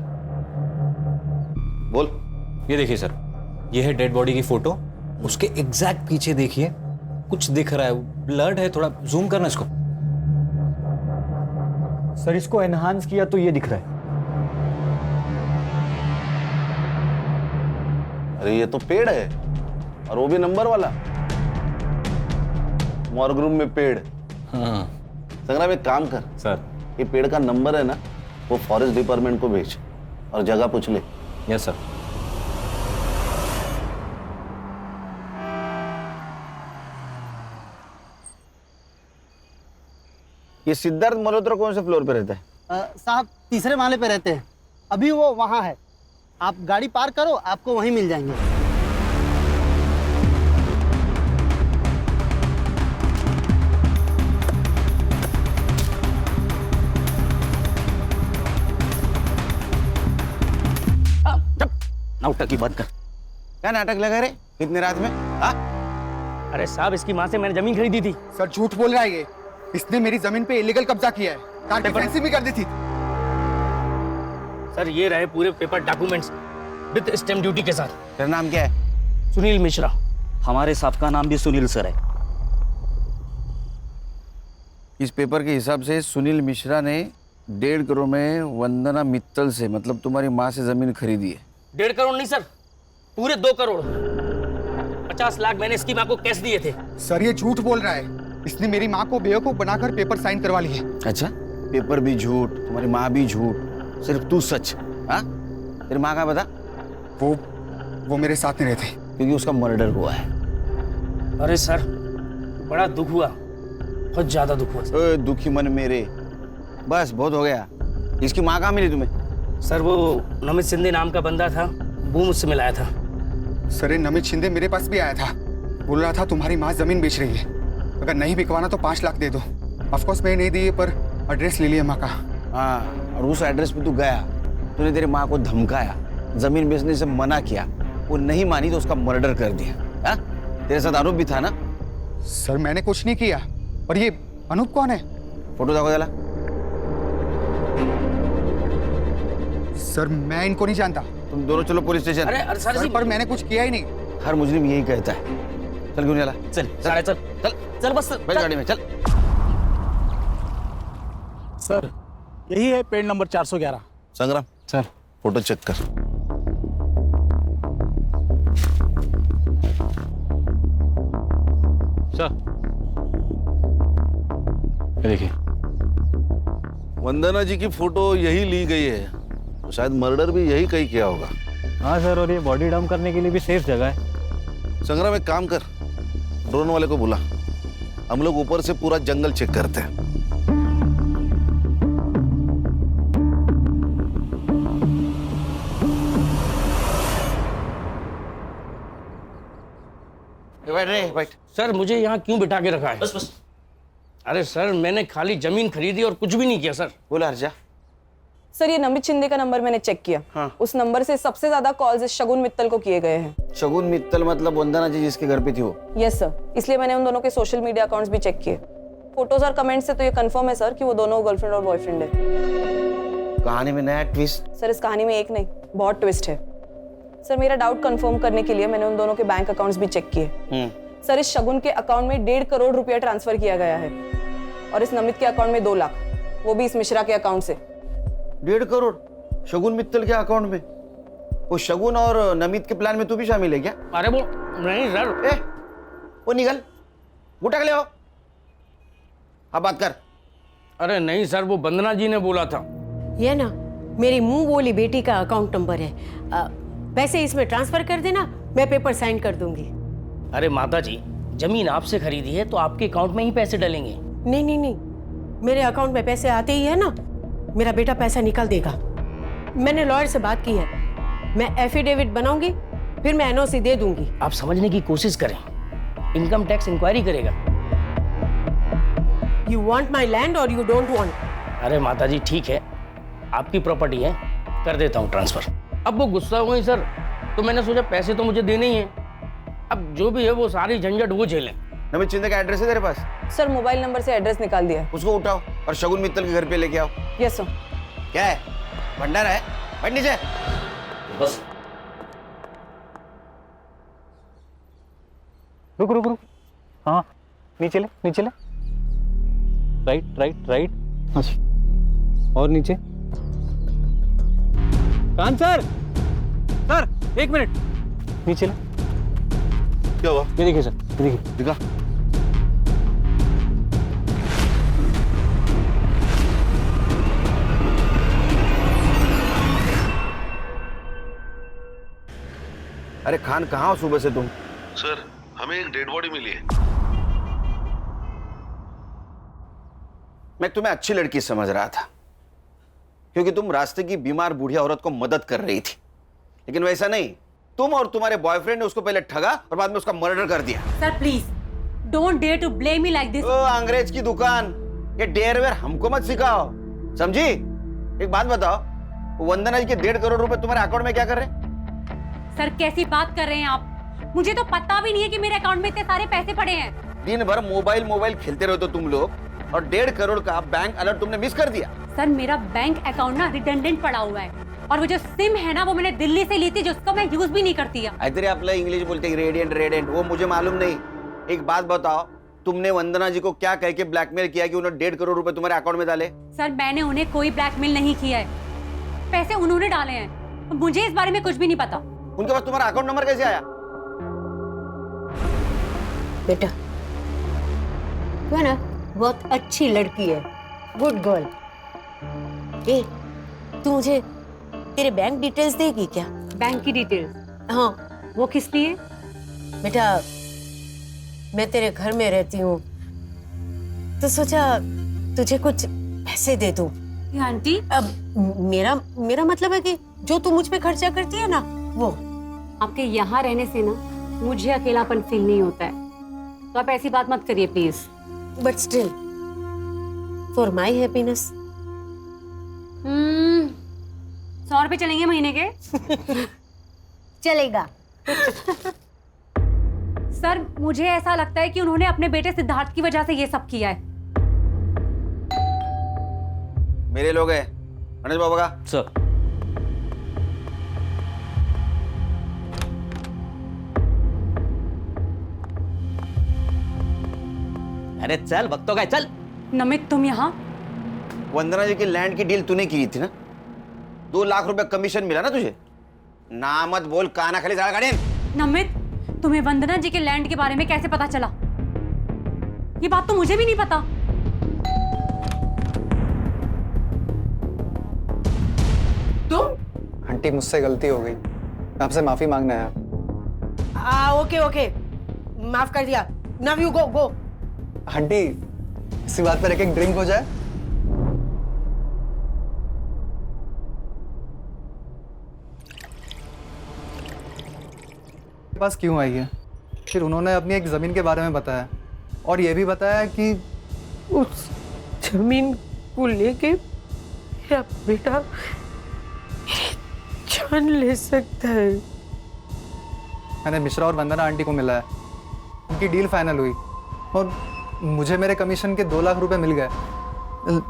[SPEAKER 2] बोल।
[SPEAKER 10] ये देखिए सर, ये है डेड बॉडी की फोटो। उसके एग्जैक्ट पीछे देखिए कुछ दिख रहा है, ब्लड है। थोड़ा जूम करना इसको।
[SPEAKER 11] सर, इसको एनहांस किया तो ये दिख रहा है।
[SPEAKER 8] अरे ये तो पेड़ है, और वो भी नंबर वाला। मॉर्ग रूम में पेड़।
[SPEAKER 10] हाँ
[SPEAKER 8] संग्राम, एक काम कर
[SPEAKER 10] सर।
[SPEAKER 8] ये पेड़ का नंबर है ना, वो फॉरेस्ट डिपार्टमेंट को भेज और जगह पूछ ले।
[SPEAKER 10] Yes sir.
[SPEAKER 2] ये सिद्धार्थ मल्होत्रा कौन से फ्लोर पे रहता है?
[SPEAKER 13] साहब, तीसरे माले पे रहते हैं। अभी वो वहाँ है। आप गाड़ी पार करो, आपको वहीं मिल जाएंगे।
[SPEAKER 12] नाटक की बात कर।
[SPEAKER 2] क्या नाटक लगा रहे इतने रात में? हाँ?
[SPEAKER 13] अरे साहब, इसकी माँ से मैंने जमीन खरीदी थी।
[SPEAKER 11] सर, झूठ बोल रहा है ये। इसने मेरी जमीन पे इलीगल कब्जा किया है। कार की फैंसी भी कर दी थी।
[SPEAKER 13] सर, ये रहे पूरे paper documents with stamp duty के साथ।
[SPEAKER 2] तेरा नाम क्या है?
[SPEAKER 13] सुनील मिश्रा।
[SPEAKER 12] हमारे साहब का नाम भी सुनील सर है।
[SPEAKER 2] इस पेपर के हिसाब से सुनील मिश्रा ने 1.5 करोड़ में वंदना मित्तल से, मतलब तुम्हारी माँ से जमीन खरीदी है।
[SPEAKER 14] 1.5 करोड़ नहीं सर, पूरे 2 करोड़। 50 लाख मैंने इसकी माँ को कैश दिए थे।
[SPEAKER 11] सर ये झूठ बोल रहा है, इसने मेरी माँ को बेवकूफ बनाकर पेपर साइन करवा लिए।
[SPEAKER 2] अच्छा, पेपर भी झूठ, तुम्हारी माँ भी झूठ, सिर्फ तू सच। हाँ, तेरी माँ का बता।
[SPEAKER 11] वो मेरे साथ नहीं रहते
[SPEAKER 2] क्योंकि उसका मर्डर हुआ है।
[SPEAKER 14] अरे सर, बड़ा दुख हुआ, बहुत ज्यादा दुख हुआ।
[SPEAKER 2] ओए दुखी मन मेरे, बस बहुत हो गया। इसकी माँ कहाँ मिली तुम्हें?
[SPEAKER 14] सर वो नमित शिंदे नाम का बंदा था, वो मुझसे मिलाया था।
[SPEAKER 11] सर ये नमित शिंदे मेरे पास भी आया था, बोल रहा था तुम्हारी माँ जमीन बेच रही है, अगर नहीं बिकवाना तो 5 लाख दे दो। ऑफकोर्स मैं नहीं दिए, पर एड्रेस ले लिया माँ का।
[SPEAKER 2] हाँ, और उस एड्रेस पे तू गया, तूने तेरी माँ को धमकाया, जमीन बेचने से मना किया, वो नहीं मानी तो उसका मर्डर कर दिया। हाँ, तेरे साथ आरोप भी था ना?
[SPEAKER 11] सर मैंने कुछ नहीं किया। और ये अनूप कौन है?
[SPEAKER 2] फोटो देखो जरा।
[SPEAKER 11] सर मैं इनको नहीं जानता।
[SPEAKER 2] तुम दोनों चलो पुलिस स्टेशन।
[SPEAKER 14] अरे
[SPEAKER 11] सर पर मैंने कुछ किया ही नहीं।
[SPEAKER 2] हर मुजरिम यही कहता है। चल क्यों चला?
[SPEAKER 14] चल सारे चल
[SPEAKER 2] चल
[SPEAKER 14] चल बस
[SPEAKER 2] बैठ गाड़ी में चल।
[SPEAKER 13] सर यही है पेड़ नंबर 411।
[SPEAKER 8] संग्राम
[SPEAKER 13] सर
[SPEAKER 8] फोटो चेक कर।
[SPEAKER 10] सर देखिए,
[SPEAKER 8] वंदना जी की फोटो यही ली गई है, तो शायद मर्डर भी यही कहीं किया होगा।
[SPEAKER 10] हाँ सर, और ये बॉडी डंप करने के लिए भी सेफ जगह है।
[SPEAKER 8] संग्राम एक काम कर, ड्रोन वाले को बुला, हम लोग ऊपर से पूरा जंगल चेक करते हैं।
[SPEAKER 2] बैठ रे, बैठ।
[SPEAKER 14] सर मुझे यहाँ क्यों बिठा के रखा है?
[SPEAKER 12] बस बस।
[SPEAKER 14] अरे सर मैंने खाली जमीन खरीदी और कुछ भी नहीं किया सर।
[SPEAKER 2] बोला हर्षा।
[SPEAKER 9] सर ये नमित शिंदे का नंबर मैंने चेक किया।
[SPEAKER 2] हाँ।
[SPEAKER 9] उस नंबर से सबसे ज्यादा कॉल्स शगुन मित्तल को किए गए हैं।
[SPEAKER 2] शगुन मित्तल मतलब वंदना जी जिसके घर पे थी वो?
[SPEAKER 9] यस सर, इसलिए मैंने उन दोनों के सोशल मीडिया अकाउंट्स भी चेक किए। फोटोज और कमेंट्स से तो ये कंफर्म है सर कि वो दोनों गर्लफ्रेंड और बॉयफ्रेंड है।
[SPEAKER 2] कहानी में नया ट्विस्ट।
[SPEAKER 9] सर इस कहानी में एक नहीं, बहुत ट्विस्ट है। सर मेरा डाउट कंफर्म करने के लिए मैंने उन दोनों के बैंक अकाउंट्स भी चेक किए। सर इस शगुन के अकाउंट में 1.5 करोड़ रुपया ट्रांसफर किया गया है और इस नमित के अकाउंट में 2 लाख, वो भी इस मिश्रा के अकाउंट से।
[SPEAKER 2] 1.5 करोड़ शगुन मित्तल के अकाउंट में? वो शगुन और नमित के प्लान में तू भी शामिल है क्या?
[SPEAKER 14] अरे वो नहीं सर।
[SPEAKER 2] ए, वो निकल, उठा के ले आओ। हाँ बात कर।
[SPEAKER 14] अरे नहीं सर, वो वंदना जी ने बोला था।
[SPEAKER 1] ये ना मेरी मुंह बोली बेटी का अकाउंट नंबर है, पैसे इसमें ट्रांसफर कर देना, मैं पेपर साइन कर दूंगी।
[SPEAKER 14] अरे माता जी, जमीन आपसे खरीदी है तो आपके अकाउंट में ही पैसे डलेंगे।
[SPEAKER 1] नहीं नहीं नहीं, मेरे अकाउंट में पैसे आते ही है ना, मेरा बेटा पैसा निकाल देगा। मैंने लॉयर से बात की है, मैं एफिडेविट बनाऊंगी, फिर मैं एनओसी दे दूंगी।
[SPEAKER 14] आप समझने की कोशिश करें, इनकम टैक्स इंक्वायरी करेगा।
[SPEAKER 1] यू वांट माई लैंड और यू डोंट वांट?
[SPEAKER 14] अरे माता जी ठीक है, आपकी प्रॉपर्टी है, कर देता हूँ ट्रांसफर। अब वो गुस्सा हुई सर, तो मैंने सोचा पैसे तो मुझे देने ही हैं, अब जो भी है वो सारी झंझट वो झेलें।
[SPEAKER 2] नमित शिंदे का एड्रेस है तेरे पास?
[SPEAKER 9] सर मोबाइल नंबर से एड्रेस निकाल दिया है।
[SPEAKER 2] उसको उठाओ और शगुन मित्तल के घर पे लेके आओ।
[SPEAKER 9] Yes sir.
[SPEAKER 2] क्या है, भंडारा है? बैठ नीचे।
[SPEAKER 12] बस
[SPEAKER 10] रुक रुक रुक, हाँ नीचे ले, नीचे ले, राइट राइट राइट, और नीचे। कान सर, सर 1 मिनट, नीचे ले।
[SPEAKER 8] क्या हुआ?
[SPEAKER 10] ये देखिए सर, ये देखिए।
[SPEAKER 8] दिखा।
[SPEAKER 2] अरे खान कहाँ हो सुबह से तुम?
[SPEAKER 8] सर हमें एक डेड बॉडी मिली है।
[SPEAKER 2] मैं तुम्हें अच्छी लड़की समझ रहा था क्योंकि तुम रास्ते की बीमार बुढ़िया औरत को मदद कर रही थी, लेकिन वैसा नहीं, तुम और तुम्हारे बॉयफ्रेंड ने उसको पहले ठगा और बाद में उसका मर्डर कर दिया।
[SPEAKER 4] Sir please don't dare to blame me like this.
[SPEAKER 2] ओ अंग्रेज की दुकान, ये डेयर वेयर हमको मत सिखाओ, समझी? एक बात बताओ, वंदना जी के 1.5 करोड़ रुपए तुम्हारे अकाउंट में क्या कर रहे?
[SPEAKER 4] सर कैसी बात कर रहे हैं आप? मुझे तो पता भी नहीं है कि मेरे अकाउंट में इतने सारे पैसे पड़े हैं।
[SPEAKER 2] दिन भर मोबाइल खेलते रहो तो तुम लोग, और 1.5 करोड़ का बैंक अलर्ट तुमने मिस कर दिया।
[SPEAKER 4] सर मेरा बैंक अकाउंट ना रिडंडेंट पड़ा हुआ है, और वो जो सिम है ना वो मैंने दिल्ली से ली थी, जिसको मैं यूज भी नहीं करती है।
[SPEAKER 2] इधर आपला इंग्लिश बोलते रेडियंट रेडियंट, वो मुझे मालूम नहीं। एक बात बताओ, तुमने वंदना जी को क्या कह के ब्लैकमेल किया कि उन्होंने 1.5 करोड़ रुपए तुम्हारे अकाउंट में डाले?
[SPEAKER 4] सर मैंने उन्हें कोई ब्लैकमेल नहीं किया है, पैसे उन्होंने डाले हैं, मुझे इस बारे में कुछ भी नहीं पता।
[SPEAKER 2] उनके पास तुम्हारा अकाउंट नंबर कैसे आया?
[SPEAKER 1] बेटा तू है ना बहुत अच्छी लड़की है, गुड गर्ल। ए तू मुझे तेरे बैंक डिटेल्स देगी क्या?
[SPEAKER 4] बैंक की डिटेल्स?
[SPEAKER 1] हाँ।
[SPEAKER 4] वो किस लिए?
[SPEAKER 1] बेटा मैं तेरे घर में रहती हूँ तो सोचा तुझे कुछ पैसे दे दूँ।
[SPEAKER 4] आंटी
[SPEAKER 1] अब मेरा मतलब है कि जो तू मुझ पे खर्चा करती है ना वो।
[SPEAKER 4] आपके यहाँ रहने से ना मुझे अकेलापन फील नहीं होता है, तो आप ऐसी बात मत करिए please.
[SPEAKER 1] But still for my happiness.
[SPEAKER 4] 100 रुपए चलेंगे महीने के?
[SPEAKER 1] चलेगा।
[SPEAKER 4] सर मुझे ऐसा लगता है कि उन्होंने अपने बेटे सिद्धार्थ की वजह से ये सब किया है।
[SPEAKER 2] मेरे लोग हैं गणेश बाबा का।
[SPEAKER 12] सर अरे चल वक्त का चल।
[SPEAKER 4] नमित तुम यहाँ?
[SPEAKER 2] वंदना जी की लैंड की डील तूने की थी ना, 2 लाख रुपए कमीशन मिला ना तुझे? ना मत बोल, काना खाली सारा गाड़ी।
[SPEAKER 4] नमित तुम्हें वंदना जी के लैंड के बारे में कैसे पता चला? ये बात तो मुझे भी नहीं पता।
[SPEAKER 11] तुम? आंटी मुझसे गलती हो गई, आपसे माफी मांगना है।
[SPEAKER 1] ओके माफ कर दिया। Now you go.
[SPEAKER 11] आंटी इसी बात पर एक ड्रिंक हो जाए। पास क्यों आई है? फिर उन्होंने अपनी एक जमीन के बारे में बताया और ये भी बताया कि
[SPEAKER 1] उस जमीन को लेके मेरा बेटा मेरी जान ले सकता है।
[SPEAKER 11] मैंने मिश्रा और वंदना आंटी को मिला है, उनकी डील फाइनल हुई और मुझे मेरे कमीशन के 2 लाख रुपए मिल गए।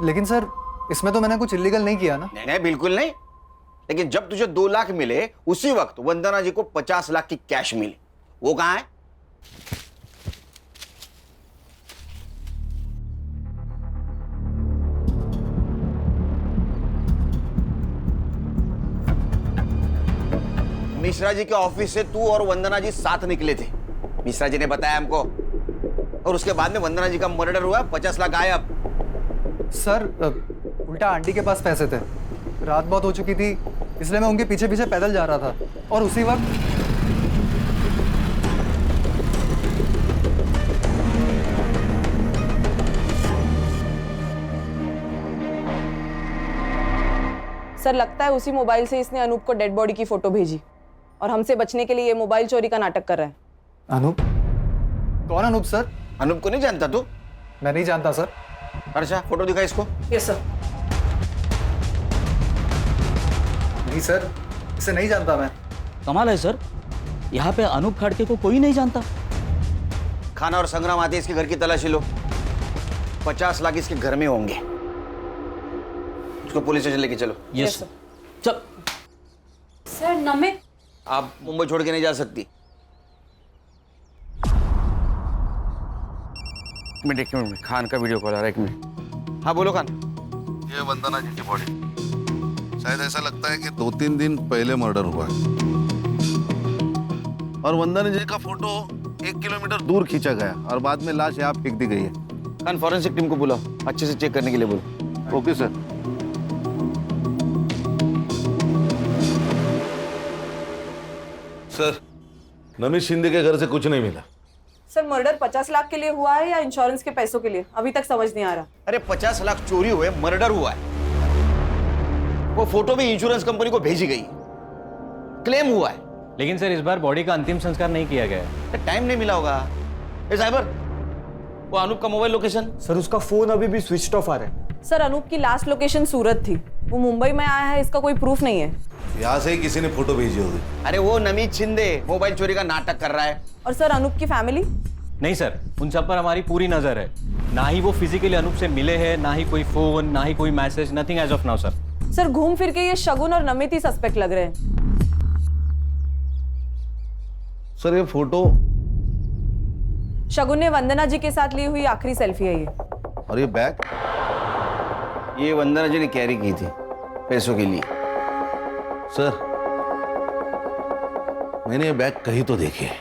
[SPEAKER 11] लेकिन सर इसमें तो मैंने कुछ इलीगल नहीं किया ना?
[SPEAKER 2] नहीं बिल्कुल नहीं, लेकिन जब तुझे 2 लाख मिले उसी वक्त वंदना जी को 50 लाख की कैश मिली, वो कहां है? मिश्रा जी के ऑफिस से तू और वंदना जी साथ निकले थे, मिश्रा जी ने बताया हमको, और उसके बाद में वंदना जी का मर्डर हुआ, 50 लाख गायब।
[SPEAKER 11] सर उल्टा आंटी के पास पैसे थे, रात बहुत हो चुकी थी इसलिए मैं उनके पीछे पीछे पैदल जा रहा था और उसी वक्त
[SPEAKER 9] सर लगता है उसी मोबाइल से इसने अनूप को डेड बॉडी की फोटो भेजी और हमसे बचने के लिए ये मोबाइल चोरी का नाटक कर रहा है।
[SPEAKER 11] अनूप? कौन अनूप सर?
[SPEAKER 2] अनूप को नहीं जानता तू?
[SPEAKER 11] मैं नहीं जानता सर।
[SPEAKER 2] अच्छा फोटो दिखा इसको।
[SPEAKER 9] Yes sir.
[SPEAKER 11] नहीं सर, इसे नहीं जानता मैं।
[SPEAKER 12] कमाल है सर, यहाँ पे अनूप खाड़के को कोई नहीं जानता।
[SPEAKER 2] खाना और संग्राम आते इसके घर की तलाशी लो, 50 लाख इसके घर में होंगे। उसको पुलिस स्टेशन लेके चलो।
[SPEAKER 12] Yes sir. चल।
[SPEAKER 4] सर नमित
[SPEAKER 2] आप मुंबई छोड़ के नहीं जा सकती। एक मिनट खान का वीडियो कॉल आ रहा है, 1 मिनट। हाँ बोलो खान।
[SPEAKER 8] ये वंदना जी की बॉडी, शायद ऐसा लगता है कि 2-3 दिन पहले मर्डर हुआ है और वंदना जी का फोटो 1 किलोमीटर दूर खींचा गया और बाद में लाश यहाँ फेंक दी गई है।
[SPEAKER 2] खान फॉरेंसिक टीम को बुलाओ, अच्छे से चेक करने के लिए बोलो।
[SPEAKER 8] Okay sir. Sir Namit Shinde के घर से कुछ नहीं मिला।
[SPEAKER 9] सर मर्डर 50 लाख के लिए हुआ है या इंश्योरेंस के पैसों के लिए, अभी तक समझ नहीं आ रहा।
[SPEAKER 2] अरे 50 लाख चोरी हुए, मर्डर हुआ है। वो फोटो भी इंश्योरेंस कंपनी को भेजी गई, क्लेम हुआ है।
[SPEAKER 10] लेकिन सर इस बार बॉडी का अंतिम संस्कार नहीं किया गया है।
[SPEAKER 2] टाइम नहीं मिला होगा। ए साइबर, वो अनूप का मोबाइल लोकेशन?
[SPEAKER 15] सर उसका फोन अभी भी स्विच ऑफ आ रहा है।
[SPEAKER 9] सर अनूप की लास्ट लोकेशन सूरत थी, वो मुंबई में आया है इसका कोई प्रूफ नहीं है।
[SPEAKER 8] यहाँ से ही किसी ने फोटो भेजी होगी।
[SPEAKER 2] अरे वो नमित शिंदे मोबाइल चोरी का नाटक कर रहा है।
[SPEAKER 9] और सर अनूप की फैमिली?
[SPEAKER 10] नहीं सर, उन सब पर हमारी पूरी नजर है। ना ही वो फिजिकली अनूप से मिले हैं, ना ही कोई फोन, ना ही कोई message, nothing as of now sir.
[SPEAKER 9] Sir घूम फिर के ये शगुन और नमित ही सस्पेक्ट लग रहे हैं।
[SPEAKER 8] सर ये फोटो
[SPEAKER 9] शगुन ने वंदना जी के साथ ली हुई आखिरी सेल्फी है ये।
[SPEAKER 8] और ये बैग?
[SPEAKER 2] ये वंदना जी ने कैरी की थी पैसों के लिए।
[SPEAKER 8] सर, मैंने ये बैग कहीं तो देखी है।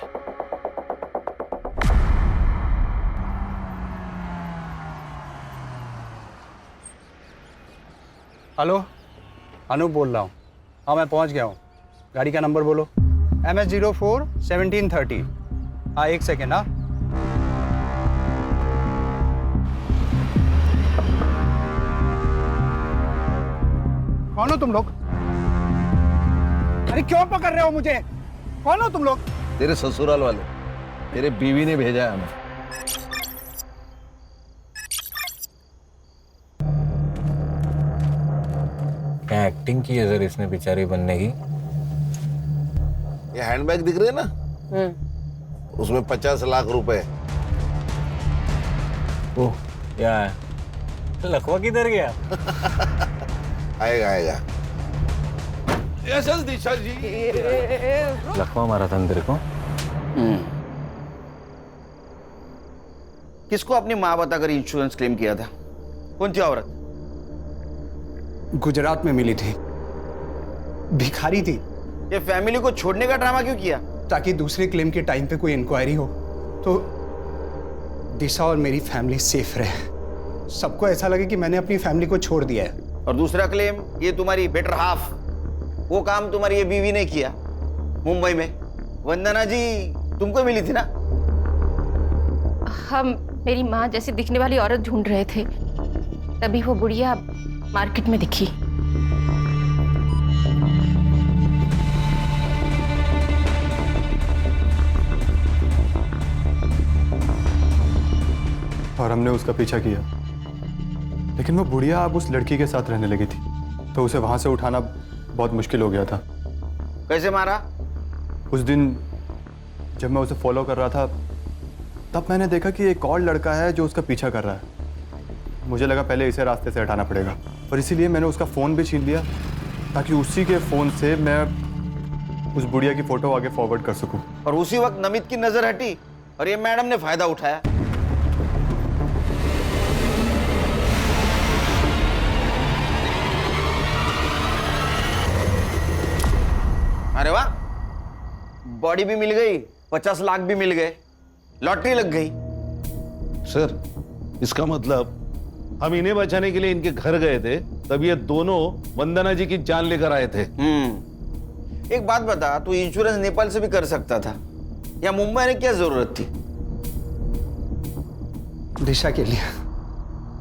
[SPEAKER 11] हेलो, अनूप बोल रहा हूँ। हाँ, मैं पहुँच गया हूँ। गाड़ी का नंबर बोलो। MS04 1730। हाँ, 1 सेकेंड। हाँ, कौन हो तुम लोग? अरे क्यों पकड़ रहे हो मुझे? कौन हो तुम लोग?
[SPEAKER 8] तेरे ससुराल वाले, तेरे बीवी ने भेजा है हमें।
[SPEAKER 10] क्या एक्टिंग की है सर इसने बेचारी बनने की।
[SPEAKER 8] ये हैंडबैग दिख रहे हैं ना, उसमें 50 लाख रुपए।
[SPEAKER 10] ओह, क्या है? लखवा किधर गया?
[SPEAKER 8] आएगा आएगा। यस दिशा जी।
[SPEAKER 10] लखवा मारा था तेरे को?
[SPEAKER 2] किसको अपनी माँ बताकर इंश्योरेंस क्लेम किया था? कौन थी औरत?
[SPEAKER 11] गुजरात में मिली थी, भिखारी थी।
[SPEAKER 2] ये फैमिली को छोड़ने का ड्रामा क्यों किया?
[SPEAKER 11] ताकि दूसरे क्लेम के टाइम पे कोई इंक्वायरी हो तो दिशा और मेरी फैमिली सेफ रहे। सबको ऐसा लगे कि मैंने अपनी फैमिली को छोड़ दिया है।
[SPEAKER 2] और दूसरा क्लेम, ये तुम्हारी बेटर हाफ, वो काम तुम्हारी ये बीवी ने किया मुंबई में। वंदना जी तुमको मिली थी ना?
[SPEAKER 5] हम मेरी माँ जैसी दिखने वाली औरत ढूंढ रहे थे, तभी वो बुढ़िया मार्केट में दिखी।
[SPEAKER 15] और हमने उसका पीछा किया, लेकिन वो बुढ़िया अब उस लड़की के साथ रहने लगी थी, तो उसे वहां से उठाना बहुत मुश्किल हो गया था।
[SPEAKER 2] कैसे मारा?
[SPEAKER 15] उस दिन जब मैं उसे फॉलो कर रहा था, तब मैंने देखा कि एक और लड़का है जो उसका पीछा कर रहा है। मुझे लगा पहले इसे रास्ते से हटाना पड़ेगा, और इसीलिए मैंने उसका फ़ोन भी छीन लिया, ताकि उसी के फ़ोन से मैं उस बुढ़िया की फ़ोटो आगे फॉरवर्ड कर सकूं।
[SPEAKER 2] और उसी वक्त नमित की नजर हटी और ये मैडम ने फायदा उठाया। अरे वाह, बॉडी भी मिल गई, 50 लाख भी मिल गए, लॉटरी लग गई।
[SPEAKER 8] सर, इसका मतलब हम इन्हें बचाने के लिए इनके घर गए थे, तब ये दोनों वंदना जी की जान लेकर आए थे।
[SPEAKER 2] एक बात बता, तू इंश्योरेंस नेपाल से भी कर सकता था, या मुंबई में क्या जरूरत थी?
[SPEAKER 11] दिशा के लिए।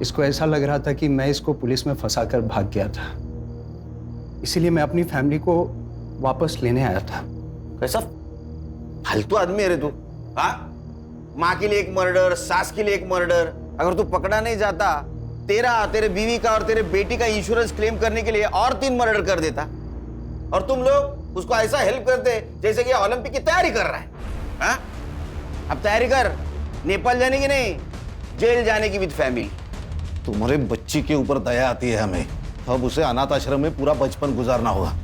[SPEAKER 11] इसको ऐसा लग रहा था कि मैं इसको पुलिस में फंसाकर भाग गया था, इसीलिए मैं अपनी फैमिली को वापस लेने आया था।
[SPEAKER 2] कैसा फालतू आदमी है रे तू? हाँ, माँ के लिए एक मर्डर, सास के लिए एक मर्डर। अगर तू पकड़ा नहीं जाता, तेरे बीवी का और तेरे बेटी का इंश्योरेंस क्लेम करने के लिए और 3 मर्डर कर देता, और तुम लोग उसको ऐसा हेल्प करते जैसे कि ओलंपिक की तैयारी कर रहा है। हाँ? अब तैयारी कर, नेपाल जाने की नहीं, जेल जाने की विद फैमिली।
[SPEAKER 8] तुम्हारे बच्ची के ऊपर दया आती है हमें, अब उसे अनाथ आश्रम में पूरा बचपन गुजारना होगा।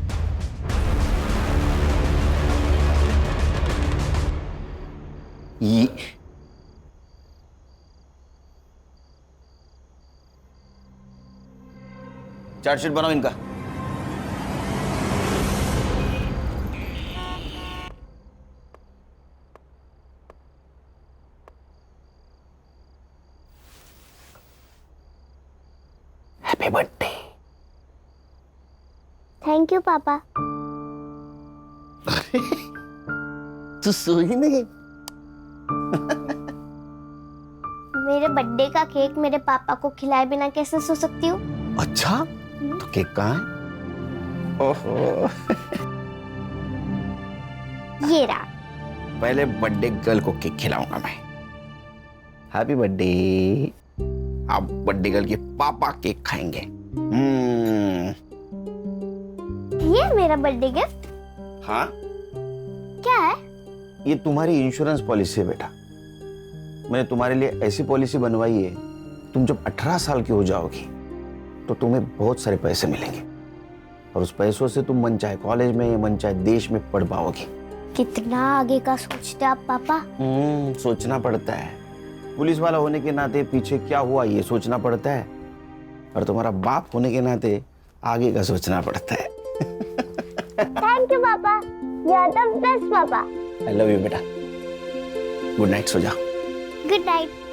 [SPEAKER 2] ये चार्जशीट बनाओ इनका। Happy birthday.
[SPEAKER 3] थैंक यू पापा।
[SPEAKER 2] तू सोई नहीं?
[SPEAKER 3] मेरे बर्थडे का केक मेरे पापा को खिलाए बिना कैसे सो सकती हूँ?
[SPEAKER 2] अच्छा, तो केक कहाँ है? ओहो।
[SPEAKER 3] ये रहा।
[SPEAKER 2] पहले बर्थडे गर्ल को केक खिलाऊंगा मैं। Happy birthday. आप बर्थडे गर्ल के पापा केक खाएंगे।
[SPEAKER 3] ये मेरा बर्थडे गिफ्ट?
[SPEAKER 2] हाँ।
[SPEAKER 3] क्या है?
[SPEAKER 2] ये तुम्हारी इंश्योरेंस पॉलिसी है बेटा। मैंने तुम्हारे लिए ऐसी पॉलिसी बनवाई है, तुम जब 18 साल की हो जाओगी तो तुम्हें बहुत सारे पैसे मिलेंगे, और उस पैसों से तुम मन चाहे कॉलेज में, मन चाहे देश में पढ़ पाओगी।
[SPEAKER 3] कितना आगे का सोचते आप पापा।
[SPEAKER 2] सोचना पड़ता है। पुलिस वाला होने के नाते पीछे क्या हुआ ये सोचना पड़ता है, और तुम्हारा बाप होने के नाते आगे का सोचना पड़ता है।
[SPEAKER 3] थैंक यू पापा, यू आर द बेस्ट पापा।
[SPEAKER 2] आई लव यू बेटा। गुड नाइट, सो जाओ।
[SPEAKER 3] Good night.